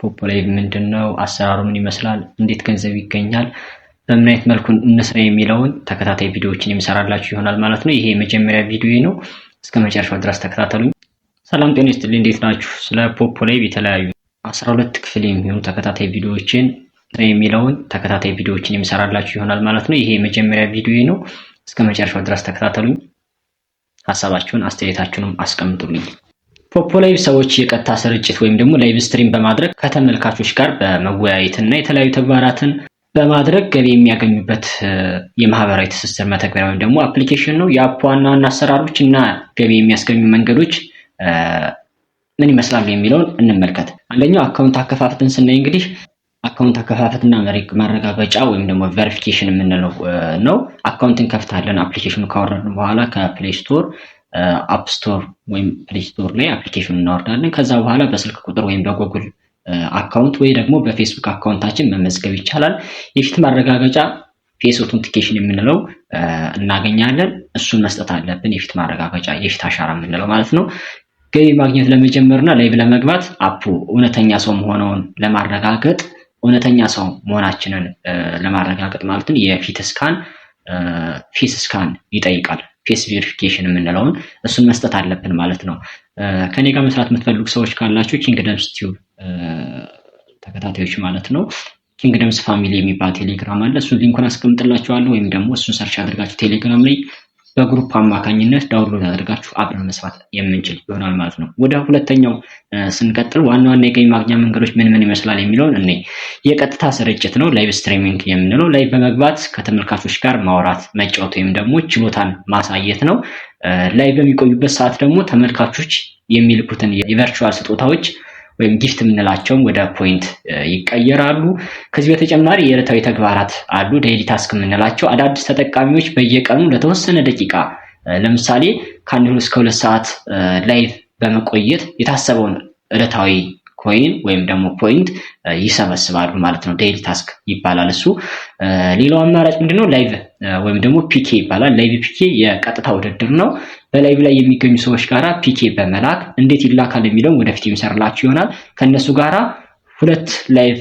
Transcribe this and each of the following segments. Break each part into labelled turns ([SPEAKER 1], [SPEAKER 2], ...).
[SPEAKER 1] ፖፖ ላይቭ ምንድነው? አሰራሩ ምን ይመስላል? እንዴት ገንዘብ ይገኛል? በምን አይነት መልኩ እንስራ የሚለውን ተከታታይ ቪዲዮዎችን የምሰራላችሁ ይሆናል ማለት ነው። ይሄ የመጀመሪያ ቪዲዮ ነው። እስከ መጨረሻው ድረስ ተከታተሉኝ። ሰላም ጤና ይስጥልኝ። እንዴት ናችሁ? ስለ ፖፖ ላይቭ የተለያዩ 12 ክፍል የሚሆኑ ተከታታይ ቪዲዮዎችን የሚለውን ተከታታይ ቪዲዮዎችን የምሰራላችሁ ይሆናል ማለት ነው። ይሄ የመጀመሪያ ቪዲዮ ነው። እስከ መጨረሻው ድረስ ተከታተሉኝ። ሐሳባችሁን አስተያየታችሁንም አስቀምጡልኝ። ፖፖ ላይቭ ሰዎች የቀጥታ ስርጭት ወይም ደግሞ ላይቭ ስትሪም በማድረግ ከተመልካቾች ጋር በመወያየት እና የተለያዩ ተግባራትን በማድረግ ገቢ የሚያገኙበት የማህበራዊ ትስስር መተግበሪያ ወይም ደግሞ አፕሊኬሽን ነው። የአፕ ዋና ዋና አሰራሮች እና ገቢ የሚያስገኙ መንገዶች ምን ይመስላሉ የሚለውን እንመልከት። አንደኛው አካውንት አከፋፈትን ስናይ እንግዲህ አካውንት አከፋፈትና ማረጋገጫ ወይም ደግሞ ቬሪፊኬሽን የምንለው ነው። አካውንት እንከፍታለን። አፕሊኬሽኑ ካወረድን በኋላ ከፕሌይ ስቶር አፕ ስቶር ወይም ፕሌይ ስቶር ላይ አፕሊኬሽኑን እናወርዳለን። ከዛ በኋላ በስልክ ቁጥር ወይም በጉግል አካውንት ወይ ደግሞ በፌስቡክ አካውንታችን መመዝገብ ይቻላል። የፊት ማረጋገጫ ፌስ ኦተንቲኬሽን የምንለው እናገኛለን። እሱን መስጠት አለብን። የፊት ማረጋገጫ የፊት አሻራ የምንለው ማለት ነው። ገቢ ማግኘት ለመጀመርና ላይቭ ለመግባት አፑ እውነተኛ ሰው መሆኑን ለማረጋገጥ እውነተኛ ሰው መሆናችንን ለማረጋገጥ ማለት ነው የፊት ስካን ፌስ ስካን ይጠይቃል። ፌስ ቬሪፊኬሽን የምንለውን እሱን መስጠት አለብን ማለት ነው። ከኔ ጋር መስራት የምትፈልጉ ሰዎች ካላችሁ ኪንግደምስ ቲዩብ ተከታታዮች ማለት ነው ኪንግደምስ ፋሚሊ የሚባል ቴሌግራም አለ። እሱን ሊንኩን አስቀምጥላችኋለሁ ወይም ደግሞ እሱን ሰርች አድርጋችሁ ቴሌግራም ላይ በግሩፕ አማካኝነት ዳውንሎድ አድርጋችሁ አብረን መስራት የምንችል ይሆናል ማለት ነው። ወደ ሁለተኛው ስንቀጥል ዋና ዋና የገቢ ማግኛ መንገዶች ምን ይመስላል የሚለውን እኔ የቀጥታ ስርጭት ነው። ላይቭ ስትሪሚንግ የምንለው ላይቭ በመግባት ከተመልካቾች ጋር ማውራት፣ መጫወት ወይም ደግሞ ችሎታን ማሳየት ነው። ላይቭ በሚቆዩበት ሰዓት ደግሞ ተመልካቾች የሚልኩትን የቨርቹዋል ስጦታዎች ወይም ጊፍት የምንላቸውም ወደ ፖይንት ይቀየራሉ። ከዚህ በተጨማሪ የዕለታዊ ተግባራት አሉ። ዴይሊ ታስክ የምንላቸው አዳዲስ ተጠቃሚዎች በየቀኑ ለተወሰነ ደቂቃ ለምሳሌ ከ1 እስከ 2 ሰዓት ላይቭ በመቆየት የታሰበውን ዕለታዊ ኮይን ወይም ደግሞ ፖይንት ይሰበስባሉ ማለት ነው። ዴይሊ ታስክ ይባላል እሱ። ሌላው አማራጭ ምንድነው? ላይቭ ወይም ደግሞ ፒኬ ይባላል። ላይቭ ፒኬ የቀጥታ ውድድር ነው። በላይቭ ላይ የሚገኙ ሰዎች ጋራ ፒኬ በመላክ እንዴት ይላካል የሚለውን ወደፊት የሚሰራላችሁ ይሆናል። ከነሱ ጋራ 2 ላይቭ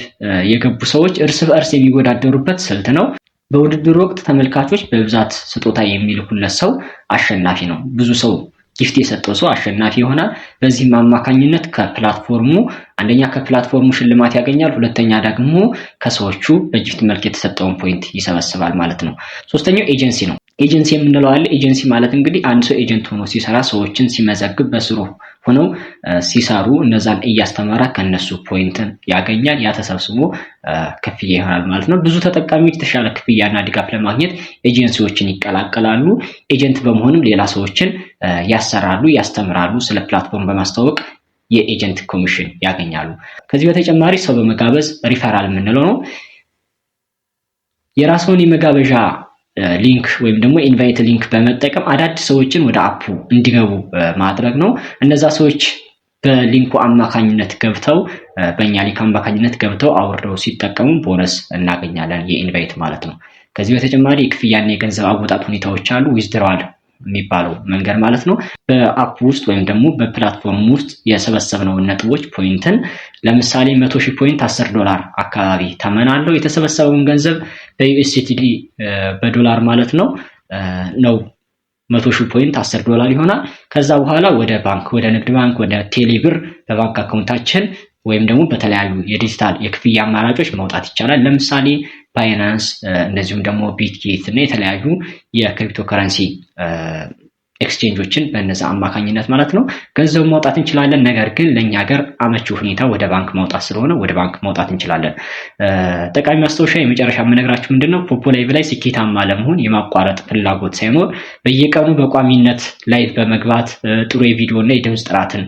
[SPEAKER 1] የገቡ ሰዎች እርስ በእርስ የሚወዳደሩበት ስልት ነው። በውድድሩ ወቅት ተመልካቾች በብዛት ስጦታ የሚልኩለት ሰው አሸናፊ ነው። ብዙ ሰው ጊፍት የሰጠው ሰው አሸናፊ ይሆናል። በዚህም አማካኝነት ከፕላትፎርሙ አንደኛ ከፕላትፎርሙ ሽልማት ያገኛል፣ ሁለተኛ ደግሞ ከሰዎቹ በጊፍት መልክ የተሰጠውን ፖይንት ይሰበስባል ማለት ነው። ሶስተኛው ኤጀንሲ ነው። ኤጀንሲ የምንለው አለ። ኤጀንሲ ማለት እንግዲህ አንድ ሰው ኤጀንት ሆኖ ሲሰራ ሰዎችን ሲመዘግብ በስሩ ሆነው ሲሰሩ እነዛን እያስተማራ ከነሱ ፖይንትን ያገኛል። ያ ተሰብስቦ ክፍያ ይሆናል ማለት ነው። ብዙ ተጠቃሚዎች የተሻለ ክፍያና ድጋፍ ለማግኘት ኤጀንሲዎችን ይቀላቀላሉ። ኤጀንት በመሆንም ሌላ ሰዎችን ያሰራሉ፣ ያስተምራሉ። ስለ ፕላትፎርም በማስተዋወቅ የኤጀንት ኮሚሽን ያገኛሉ። ከዚህ በተጨማሪ ሰው በመጋበዝ ሪፈራል የምንለው ነው። የራስዎን የመጋበዣ ሊንክ ወይም ደግሞ ኢንቫይት ሊንክ በመጠቀም አዳዲስ ሰዎችን ወደ አፑ እንዲገቡ ማድረግ ነው። እነዛ ሰዎች በሊንኩ አማካኝነት ገብተው በእኛ ሊንክ አማካኝነት ገብተው አውርደው ሲጠቀሙ ቦነስ እናገኛለን፣ የኢንቫይት ማለት ነው። ከዚህ በተጨማሪ የክፍያና የገንዘብ አወጣጥ ሁኔታዎች አሉ። ዊዝድራዋል የሚባለው መንገድ ማለት ነው። በአፕ ውስጥ ወይም ደግሞ በፕላትፎርም ውስጥ የሰበሰብነውን ነጥቦች ፖይንትን ለምሳሌ 100,000 ፖይንት $10 አካባቢ ተመን አለው። የተሰበሰበውን ገንዘብ በዩኤስዲቲ በዶላር ማለት ነው 100,000 ፖይንት $10 ይሆናል። ከዛ በኋላ ወደ ባንክ ወደ ንግድ ባንክ ወደ ቴሌብር በባንክ አካውንታችን ወይም ደግሞ በተለያዩ የዲጂታል የክፍያ አማራጮች መውጣት ይቻላል። ለምሳሌ ባይናንስ እንደዚሁም ደግሞ ቢትጌት እና የተለያዩ የክሪፕቶ ከረንሲ ኤክስቼንጆችን በእነዛ አማካኝነት ማለት ነው ገንዘብ ማውጣት እንችላለን። ነገር ግን ለኛ ሀገር አመቺ ሁኔታ ወደ ባንክ ማውጣት ስለሆነ ወደ ባንክ ማውጣት እንችላለን። ጠቃሚ ማስታወሻ የመጨረሻ የምነግራችሁ ምንድነው? ፖፖ ላይቭ ላይ ስኬታማ ለመሆን የማቋረጥ ፍላጎት ሳይኖር በየቀኑ በቋሚነት ላይቭ በመግባት ጥሩ የቪዲዮ እና የድምፅ ጥራትን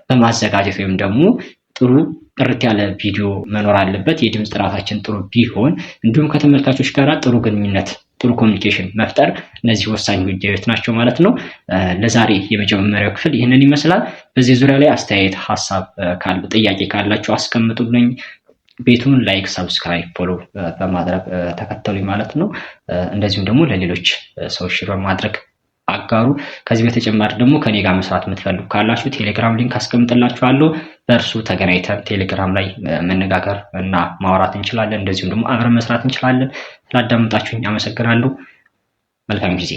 [SPEAKER 1] በማዘጋጀት ወይም ደግሞ ጥሩ ጥርት ያለ ቪዲዮ መኖር አለበት። የድምፅ ጥራታችን ጥሩ ቢሆን እንዲሁም ከተመልካቾች ጋር ጥሩ ግንኙነት ጥሩ ኮሚኒኬሽን መፍጠር እነዚህ ወሳኝ ጉዳዮች ናቸው ማለት ነው። ለዛሬ የመጀመሪያው ክፍል ይህንን ይመስላል። በዚህ ዙሪያ ላይ አስተያየት፣ ሐሳብ ካለ ጥያቄ ካላችሁ አስቀምጡልኝ። ቤቱን ላይክ፣ ሰብስክራይብ፣ ፎሎ በማድረግ ተከተሉኝ ማለት ነው። እንደዚሁም ደግሞ ለሌሎች ሰዎች በማድረግ አጋሩ። ከዚህ በተጨማሪ ደግሞ ከኔ ጋር መስራት የምትፈልጉ ካላችሁ ቴሌግራም ሊንክ አስቀምጥላችኋለሁ። በእርሱ ተገናኝተን ቴሌግራም ላይ መነጋገር እና ማውራት እንችላለን። እንደዚሁም ደግሞ አብረን መስራት እንችላለን። ስላዳመጣችሁኝ አመሰግናለሁ። መልካም ጊዜ